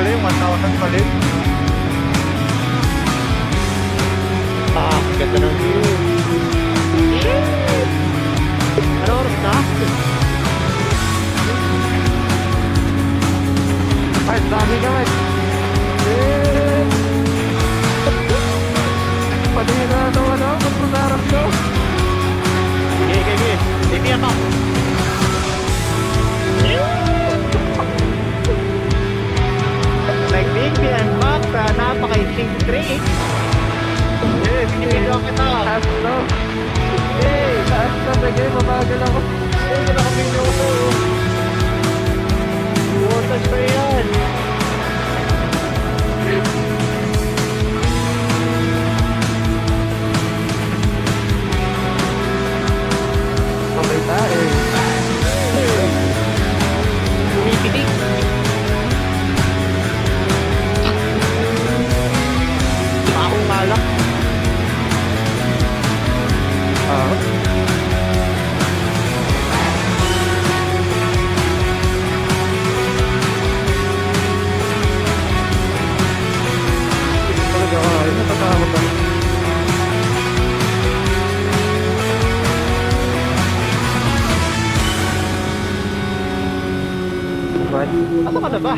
pala yung 1,000 pala yun. Ganda ng view. Ano oras na? Ay, dami naman. Pati na ito, ano? Magpunarap to. Sige. Sige ako. Like baby and back sa napaka-ising trick. Binibigyan kita. Taas to. Taas to. Sige, mabagal ako. Hindi na kami nyo ko. Iwasan pa yan. Okay tayo. Bumibitig. Akong malak. Talaga ako. Ay, natatakot ako. Asa ka na ba?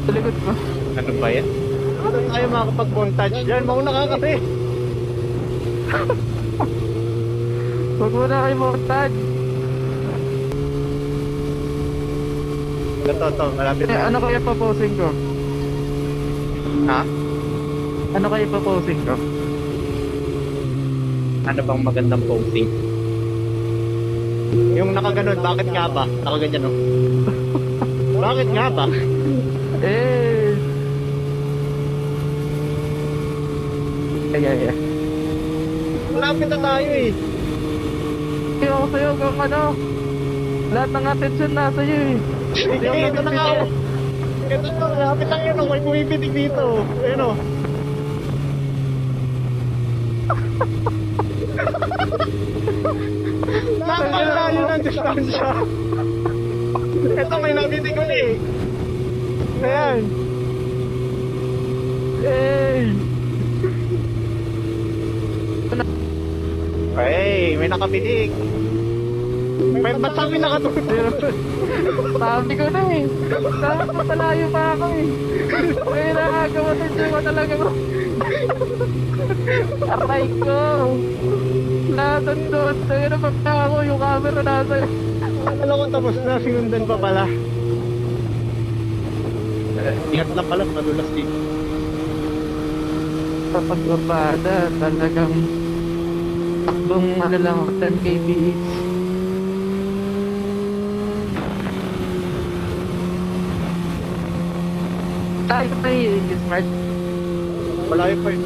Sa likod ko. Ano ba yan? Ano tayo makakapag-montage dyan? Mauna ka kasi. Huwag mo na kayo montage. Ito, malapit na. Ano kaya paposing ko? Ha? Ano kaya paposing ko? Ano bang magandang posing? Yung nakaganon, bakit nga ba? Nakaganyan, no? Bakit nga ba? Eh. Yeah. Malapit na tayo eh. Kaya ako sa'yo kung ano. Lahat ng attention nasa iyo eh. Sige, ito na nga ako. Ito na, malapit lang yun. May bumibitig dito. Ayun o. Napakalayo ng distansya. Ito may nabitig ko eh. Ayan. Hey! Hey, may nakabitig. May ba't sabi nakatulog? Sabi ko na eh. Dapat matalayo pa ako eh. Kaya nakagawa sa jowa talaga ko. Aray ko. Natan doon. Kaya na pagka ako yung camera nasa. Alam ko tapos na, sinundan pa pala. Ingat lang pala, madulas dito. Kapag urbada, talagang takbong ano lang, 10 kbh. Tayo pa yung smart. Malayo pa yun.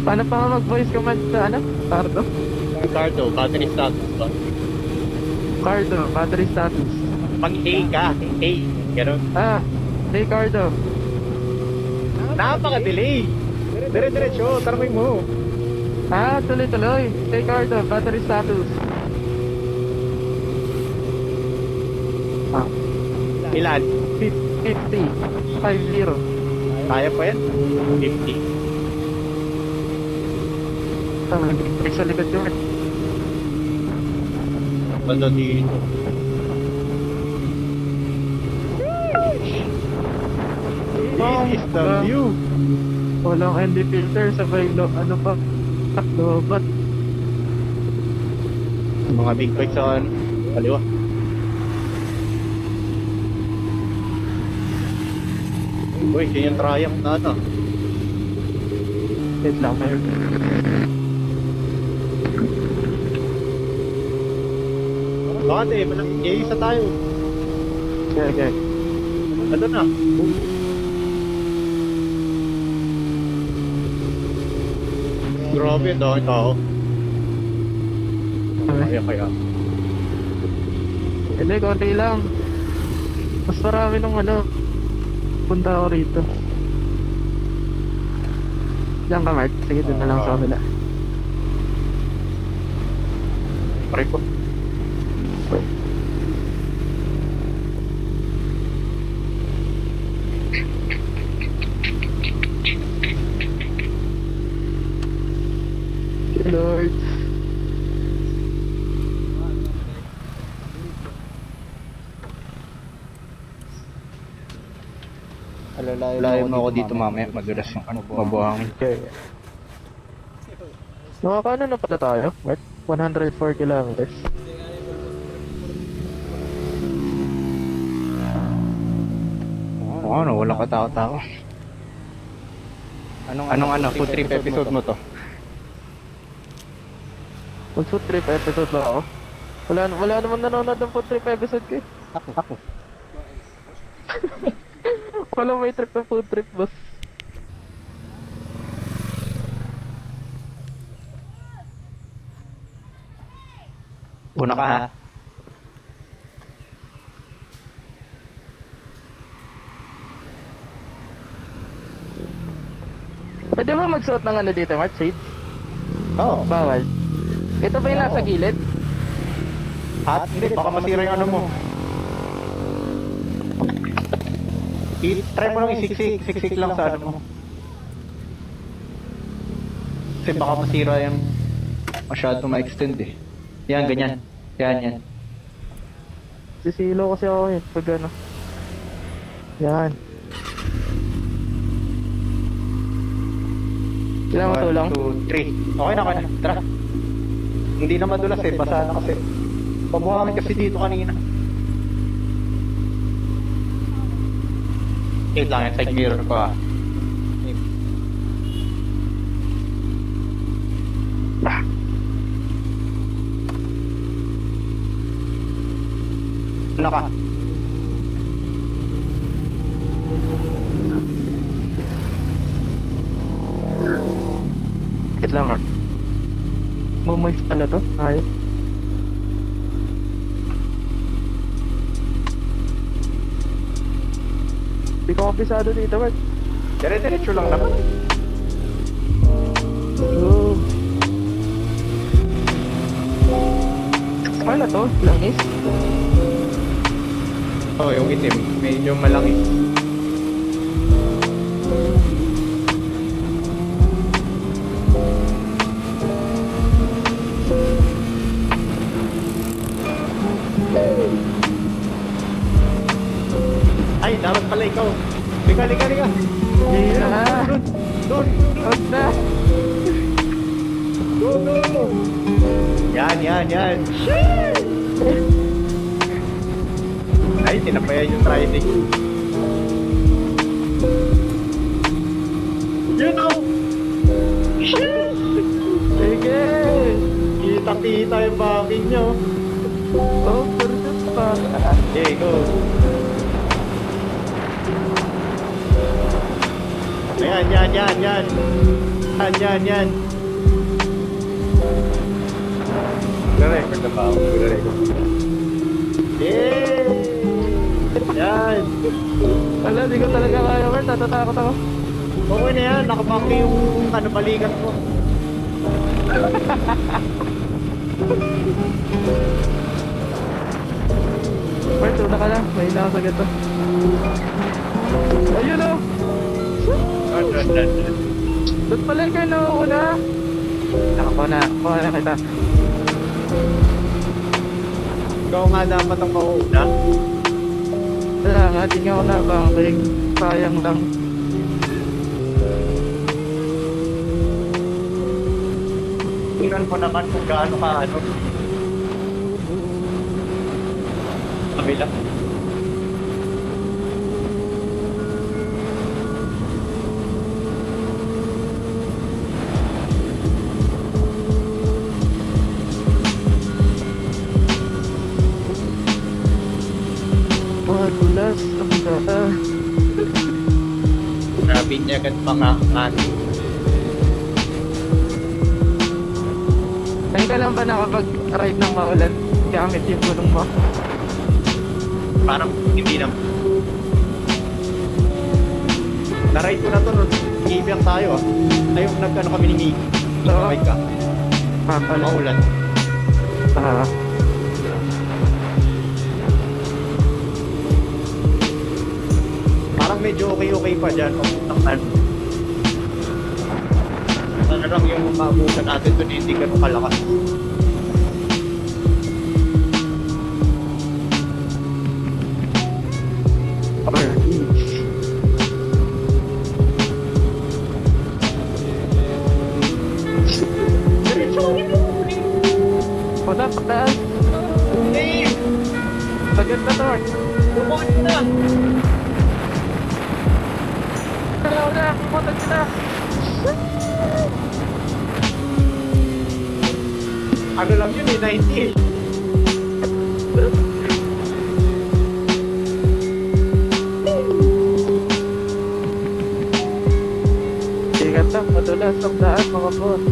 Paano pa nga mag-voice command sa ano? Cardo? Cardo, battery status ba? Cardo, battery status. Pag A ka, A, gano'n. Ah, hey Cardo. Napaka-delay! Dire-diretso, tarmoy mo. Ah, tuloy-tuloy. Hey Cardo, battery status. Ah, Ilan? 50. 50. Kaya pa yan? 50. Ah, nag-break sa likod yun. Bando dito. This is the view. Walang ND filter, sabay ano pa, lobat. Mga big bikes sa kaliwa. Uy, yun yung triumph na ito. Wait lang, mayroon. Bakit eh, isa tayo. Okay. Ano na? Grabe, dahil tao. Kaya. Hindi, konti lang. Mas marami nung ano. Punta ako rito. Diyan ka, Mark. Sige, doon na lang sa kabila. Pare ko. Lord. Alalayo mo ako dito mamaya, madulas yung mabuhangin. Okay. Nakakaano na pala tayo, Mark? 104 kilometers. Oo, ano, walang katao-tao. Anong food trip episode mo to? Mag-food trip episode ba ako? Wala naman nanonood ng food trip episode ko eh. Ako. Wala may trip na food trip, boss. Una ka ha? Pwede ba magsuot ng ano dito, Mark? Shades? Oo. Bawal. Ito ba yung nasa gilid? At hindi, baka masira yung ano mo. I-try mo lang isiksik lang sa ano mo. Kasi baka masira yung masyado ma-extend eh. Yan, ganyan. Yan. Sisilo kasi ako eh, pag ano. Yan. Kailangan mo tulong? 1, 2, 3. Okay na. Tara. Hindi na madulas eh, basa na kasi. Pabuhangin kasi dito kanina. Wait lang, yung side mirror ko ah. Ano ka? Wait lang, Mark. Moist pala to? Ayos. Hindi ko kabisado dito, Mark. Dire-diretso lang naman. Oh. Ano to? Langis? Oo, yung itim. Medyo malaki. Ay, dapat pala ikaw. Liga. Hindi na. Doon. Huwag na. Doon. Yan. Ay, tinapayan yung riding. Yun o! Sige. Kita yung backing nyo. Oh, pursus pa. Okay, go. Ayan. Yan. Nag-record na ba ako? Nag-record. Yay! Yan. Wala, di ko talaga kaya, Mark. Natatakot ako. Okay na yan. Nakabaki yung balikat ko. Mark, una ka na. May nakasagat to. Ayun o. Doon pala ikaw nauuna. Nakakuha na kita. Ikaw nga dapat ang mauna. Wala nga, di nga ako nabanking. Sayang lang. Tingnan mo naman kung gaano ka ano. Kabila. Madulas ang daan. Grabe niya agad pangakan. Ngayon ka lang ba nakapag-ride ng maulan gamit yung gulong mo? Parang hindi naman. Na-ride ko na to nun. Ibiyak tayo ah. Ayun, nagkano kami ni Miki. Sabay ka. Papala. Maulan. Ah. Parang medyo okay pa dyan. Papuntakan. Ano lang yung maabutan natin doon, hindi ganun kalakas. Wala, pagdaan. Hey! Sagad na to. Bumukod na! Dalaw na, pumunta sila. Ano lang yun eh, 90. Ingat lang, madulas ang daan mga boss.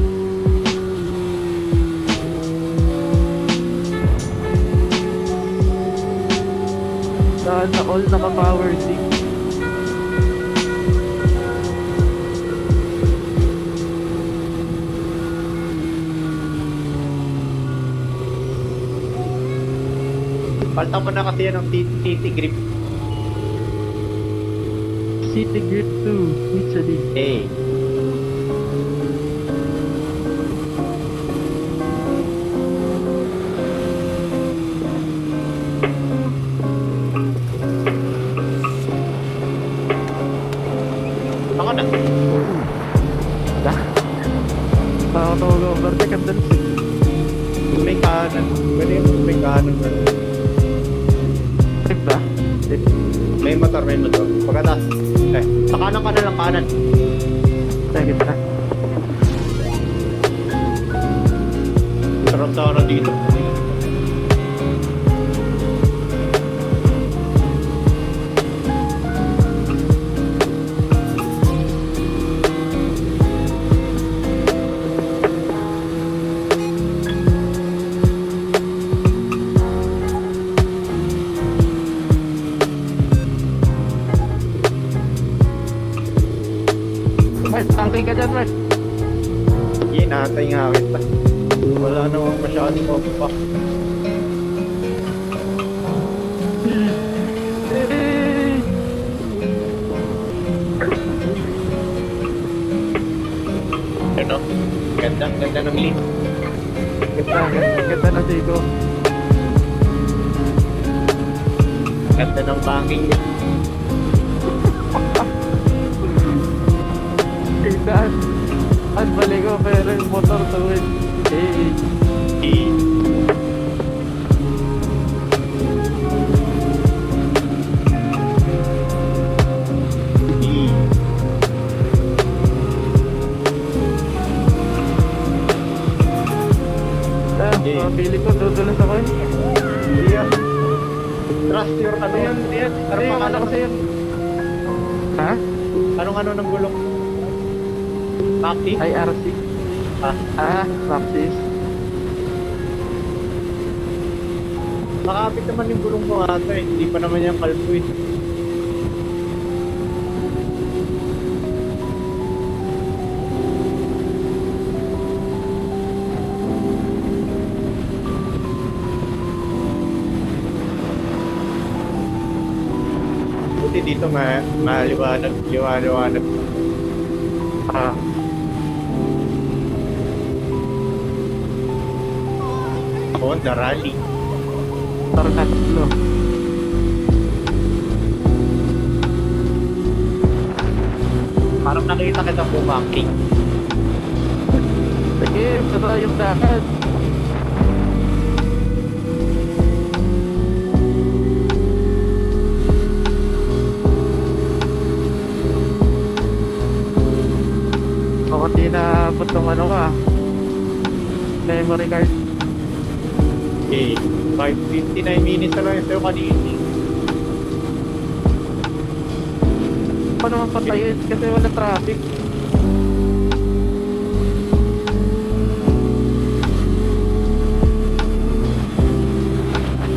Daan na all naka-power stick. Palta mo na kasi yan ng City Grip. City Grip 2, Mitsudi. Hey. Ako na. Pakatawag overtake ang dalis. May kanan. Pwede yung may kanan. Diba? May motor. Pagkatas. Sa kanan ka na lang kanan. Sagad na. Sarap sa araw dito. Mart, tangking ka dyan, Mart. Sige, nahatay nga kita. Wala namang masyadong pa. Hey! Ano? Ganda ng lead. Ganda na dito. Ganda ng banging niya. Tingnan. Ang balik ko pero yung motor tuwid. Hey! Pili ko, dudulas ako eh. Yeah. Trust your ano yan. Ano yung ano kasi yun? Ha? Anong ng gulong? Maxi? IRC. Maxis. Makapit naman yung gulong ko ata eh. Hindi pa naman yung kalbo eh. Buti dito maliwanag. Liwanag. Honda Rally. Tatlo. Parang nakita kita bumaking. Sige, basta yung dakat. Ako di na putong ano ka. Memory card. Okay. 5:59 minutes na lang yung sa'yo kanina. Paano mapatayin kasi wala traffic.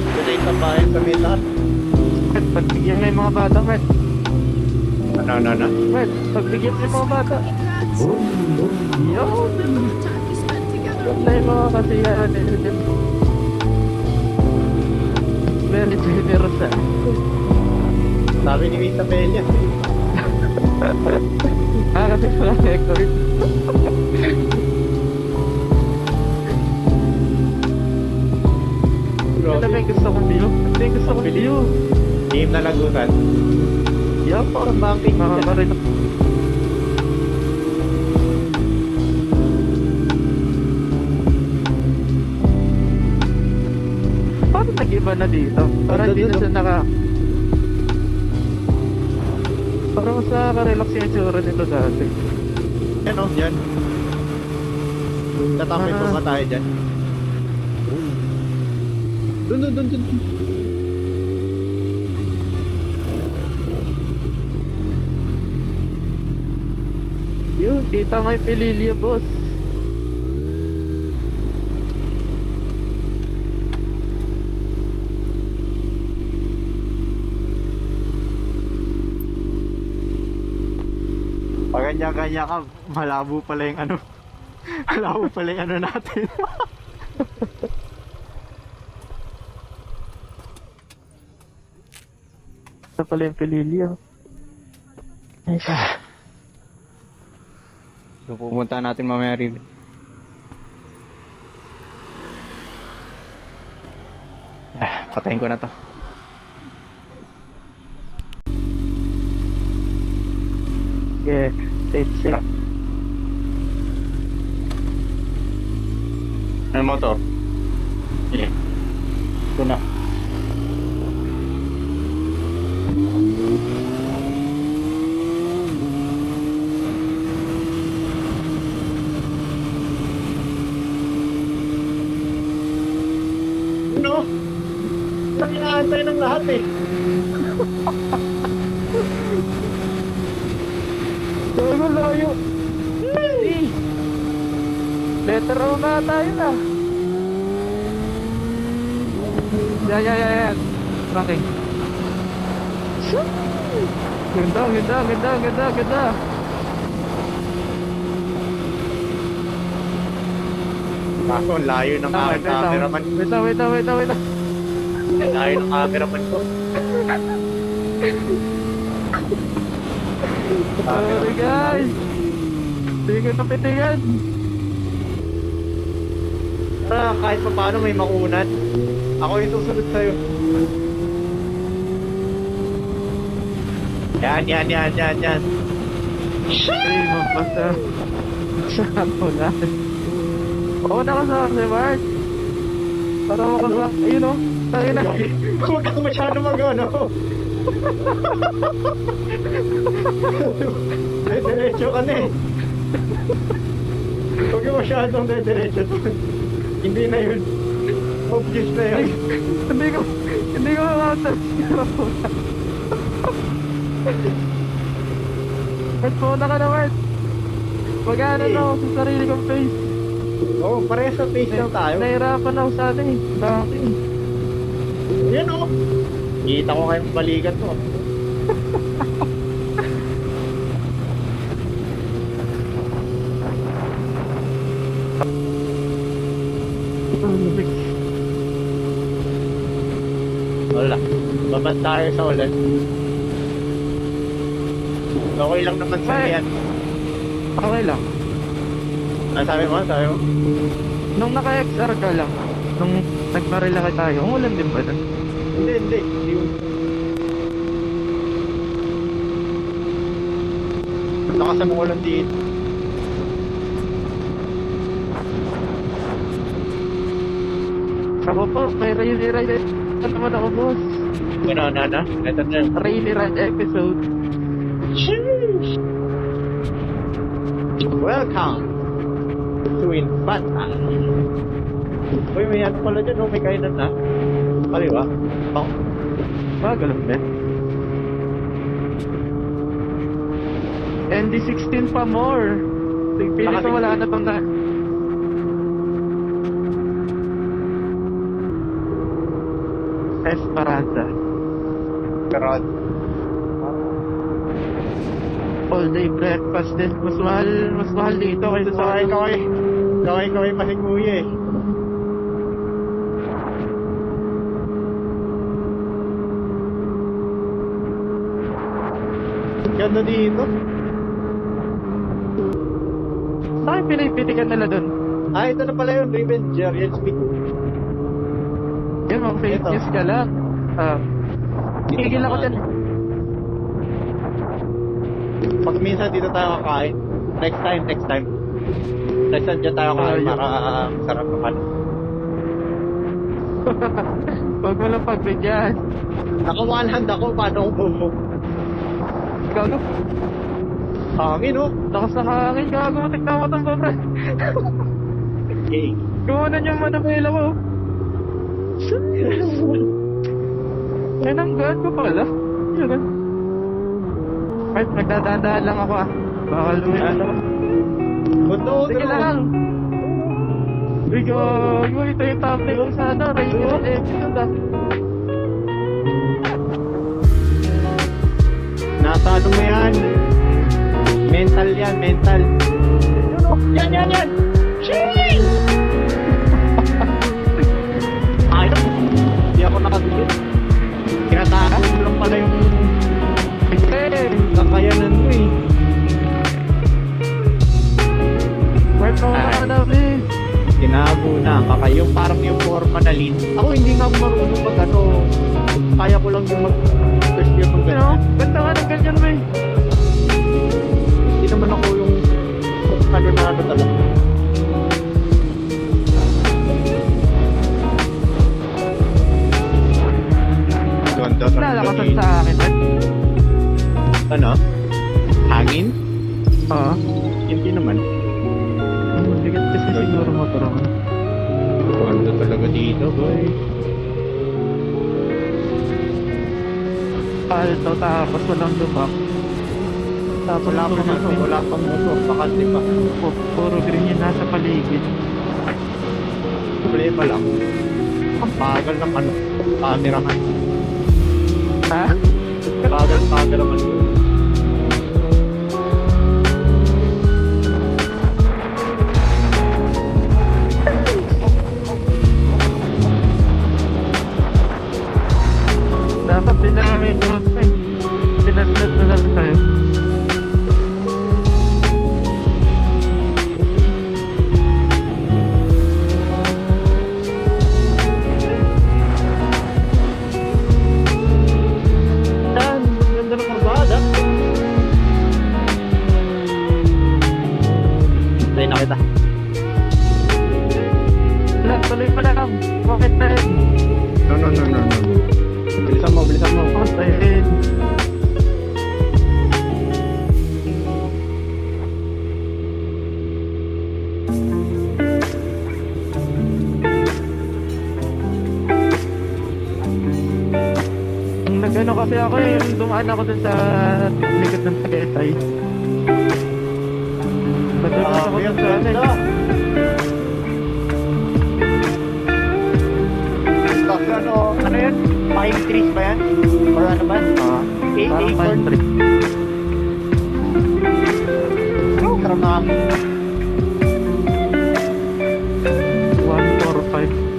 Kasi yung tambahin sa may lahat. Pagbigyan mo yung mga bata, Mart. Ano? Well, pagbigyan mo yung mga bata. Yun. Yun na yung mga kasiyahan nila dyan. Very generous ah. Sabi ni Mita Peña. Kasi wala record. Ito na yung gusto kong view. Ito yung gusto kong view. Game na lagutan. Yan po. Makakarin ako. Paano nag-iba na dito? Parang hindi na siya naka... Parang mas nakaka-relax yung itsura nito dati. Yan o, dyan. Tatapay pa ba tayo dyan? Dun. Yun, kita nga yung Pililya, boss. Pag ganyan-ganyan ka, malabo pala yung ano. Malabo pala yung ano natin. Ito pala yung Pililya. Ay, So, pupunta natin mamaya rin. Patayin ko na to. yeah, safe. May motor? Yeah. Ito na. Ano? Nakinaantay ng lahat eh. Gago layo. Hey. Letter O na tayo na. Yan. Tracking. Ganda. Ako, layo ng aking cameraman. Wait lang. Layo ng cameraman ko. Sorry guys. Hindi ko napitingan. Kahit pa paano may makunat. Ako yung susunod sa'yo. Yan. Ay, mapasa. Saan mo na? Oo, nakasama si Mark. Para makasama. Ayun o. Tayo na. Huwag ka masyado mag-ano. Diretso ka na eh. Huwag ka masyadong diretso. Hindi na yun. Obvious na yun. Hindi ko makatas. Mark, muna ka na, Mark. Mag-ano na ako sa sarili kong face. Oo, parehas sa face lang tayo. Nahirapan ako sa atin eh. Dami. Yan o. Kita ko kayong balikat mo. Wala. Babad tayo sa ulan. Okay lang naman sa yan. Okay lang. Ano sabi mo? Nung naka-XR ka lang, nung nagmarilaki tayo, umulan din ba doon? Hindi. Lakas ang ulan dito. Ako po, may rainy ride. Ano naman ako, boss? Ano? Ito na. Rainy ride episode. Sheesh! Welcome to Infanta. Uy, may ano pala dyan, may kainan na. Kaliwa. Pang. Ganun ba? ND16 pa more. Pili ko wala na tong na. Esperanza. Karad. all day breakfast din. Mas mahal dito kaysa sa Kaway pa si kuya eh. Ganda dito. Saan pinipitikan nila dun? Ah, ito na pala yung Revenger. Yan speak. Yan, mga fake Ito. news ka lang. Tigil ako dyan. Pag minsan dito tayo kakain. Next time. Next time dyan tayo kakain Ayun. para sarap naman. Huwag mo lang pagbigyan. Naka one hand ako, paano ako bumok? Ikaw no? Hangin oh. Lakas ng hangin. Gago mo, tignan mo itong baba. Okay. Kumanan yung manabela ko. Yan ang god ko pala. Yun. Ay, nagdadaan lang ako ah. Baka lumin Ano? Buto, Sige lang. Uy, gago. Ito yung topic ko sa ano. Resident episode ah. Nasa ano mo yan? Mental yan, mental. Yan! Shing! Ay, hindi ako nakagulit. Kinatakas mo lang pala yung kakayanan mo eh. Wait mo na na, please. Tinago na, kakayong parang yung forma na lean. Ako hindi nga ako marunong mag ano. Kaya ko lang yung mag-first year mag Ano? Ganda nga ng ganyan mo eh. Hindi naman ako yung ano na ano talaga. Ganda sa Lalakasan sa akin, man. Ano? Hangin? Oo. Hindi naman. Bigat kasi siguro motor ako. Ganda talaga dito, boy. Alto tapos walang lubak. Tapos Wala pang ano, wala pang motor, bakante pa. Puro green yun nasa paligid. Problema lang. Ang bagal ng ano, camera man. Ha? Bagal naman yun. Dapat din na namin yung pinatlat na lang tayo. Yan, ganda ng karbada. Tayo na kita. Wala, tuloy pa lang. Bakit na yun? No. Bilisan mo. Patayin. Nag-ano kasi ako eh, yung dumaan ako dun sa likod ng Tagaytay. Madalas ako dun sa ano eh. Ano yan? Pine trees ba yan? Or ano ba? Parang pine tree. Oh, karami. 145.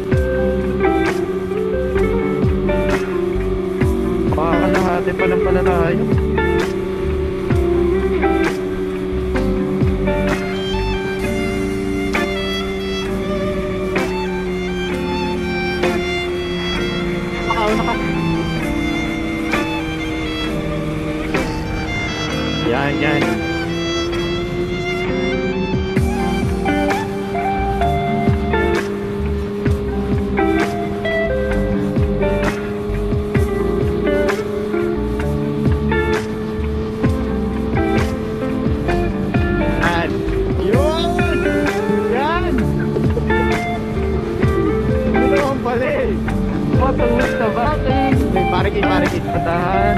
Kalahati pa lang pala tayo. Makauna ka. Yan. Yan! Ano naman pala eh? Patungod sa bating. Parking. Patahan.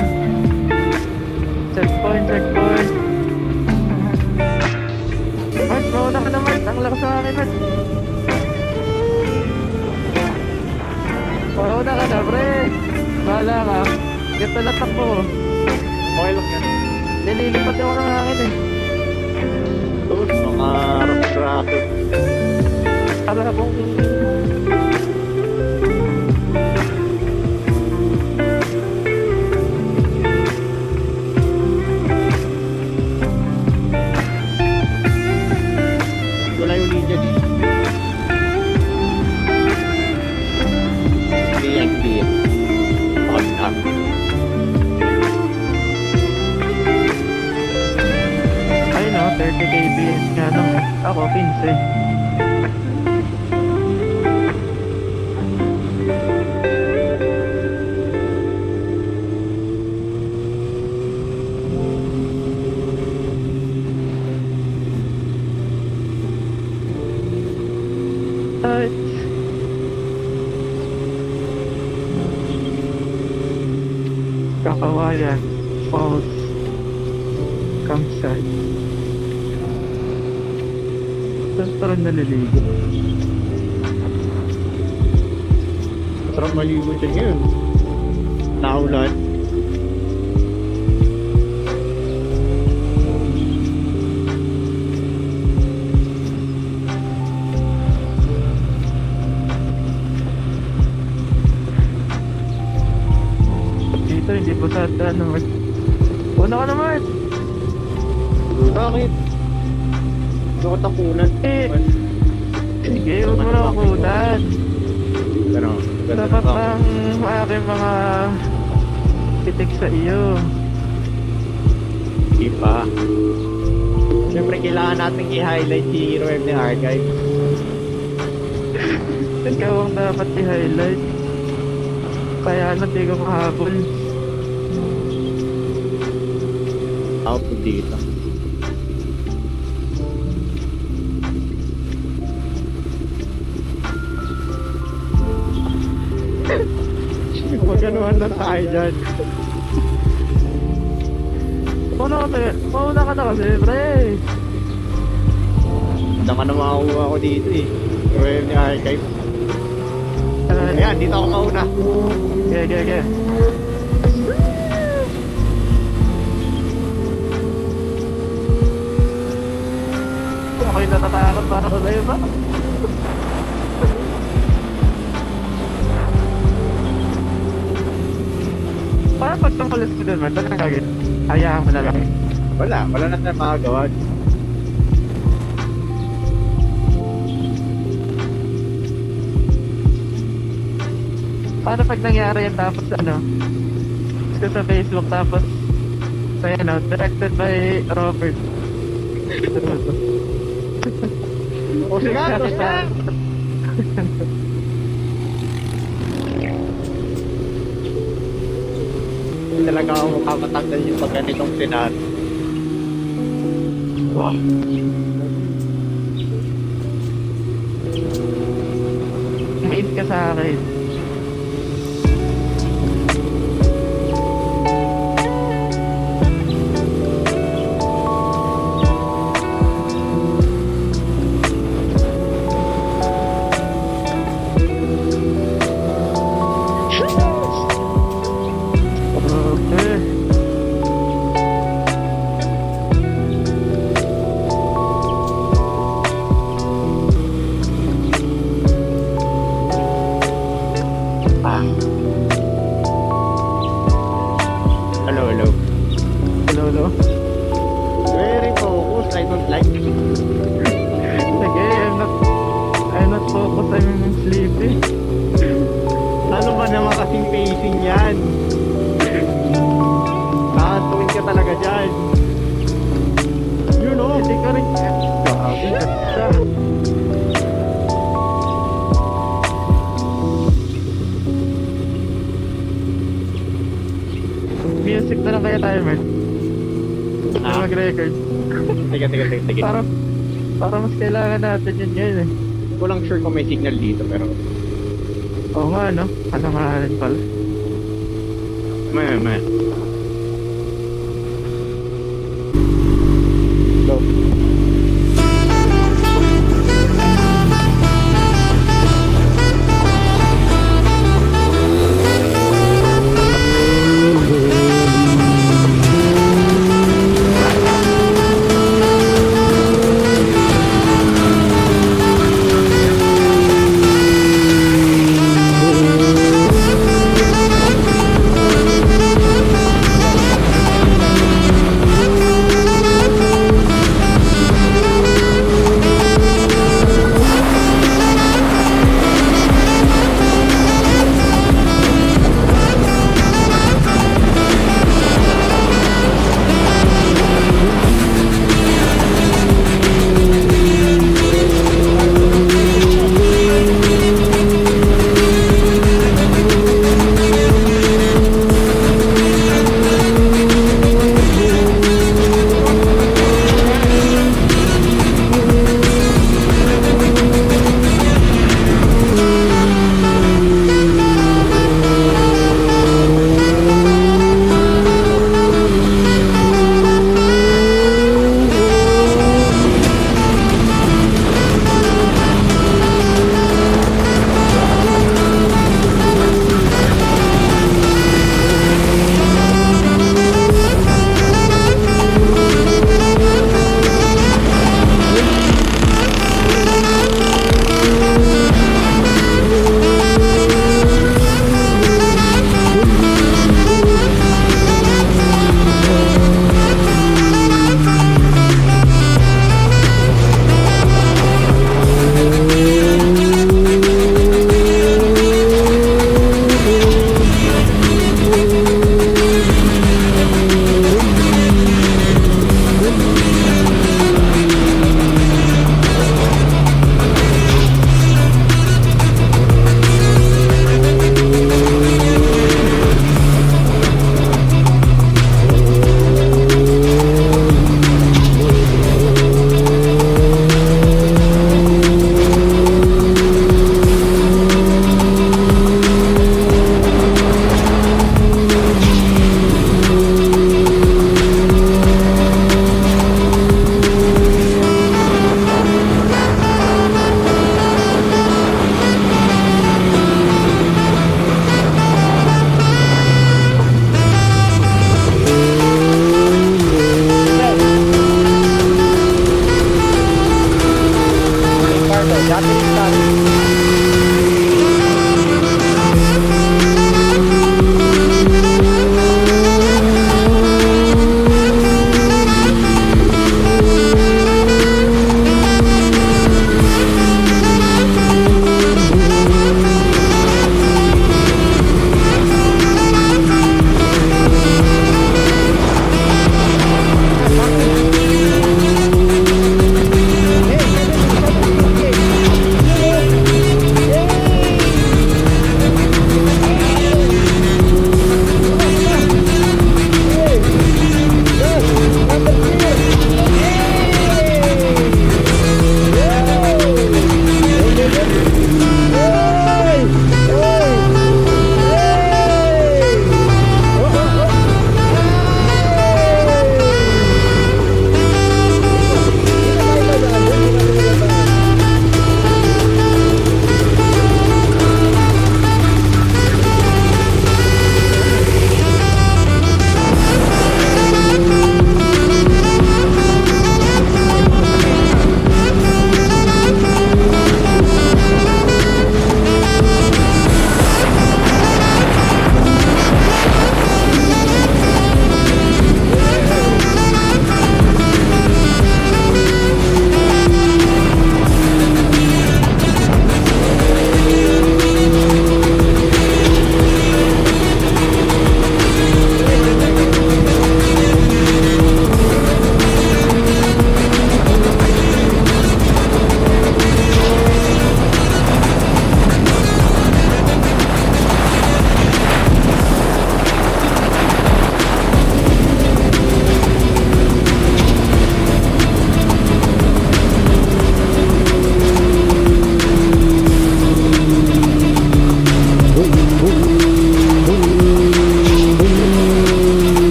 Checkpoint. Mart, mauna ka na Mart. Ang lakas sa akin Mart. Mauna ka na pre. Bahala ka. Ganda na takbo. Okay lang yan. nililipat ako ng hangin eh. Tapos mga raso-raso. Para akong... Wala yung linya di. Hindi yan. Pagkak. Ay no, 30 kbs nga lang. Ako, 15. Ay. Kakawayan. Falls. Campsite. Tapos parang naliligo. Masarap maligo dyan ngayon. Naulan. Dito hindi po sa ano. Una ka naman! Bakit? Gusto ko tapunan. Sige, huwag mo na kukutan. Pero, Dapat ang aking mga pitik sa iyo. Di pa. Siyempre, kailangan natin i-highlight si Hero M ni Archive. Ikaw ang dapat i-highlight. Kaya di ko mahabol. Ako po dito. Maganuhan na tayo dyan. Mauna ka na kasi, pre. Hindi ka na makakuha ko dito eh. Hero M ni Archive. Ayan, dito ako mauna. Okay. Ako'y natatakot para sa sa'yo ba? Parang pagtungkalis ko dun, man, talagang kagin. Hayaan mo na lang. Wala na tayo makagawa. Paano pag nangyari yan tapos ano? Gusto sa Facebook tapos sa ano, directed by Robert. O sige, talaga ako makakatanggal yung pag ganitong senaryo. Wow. Made ka sa akin. Hello. Very focused. I don't like it. Sige, I'm not focused, I'm sleepy. Ano ba naman kasing pacing yan? Nakatuwin ka talaga dyan. You know. Hindi ka rin grabe ka. Music na lang kaya tayo, Mert. Mag-record. Sige. Para mas kailangan natin yun ngayon eh. Hindi ko lang sure kung may signal dito pero... Oo nga, no? Alanganin pala. May. Go. Dati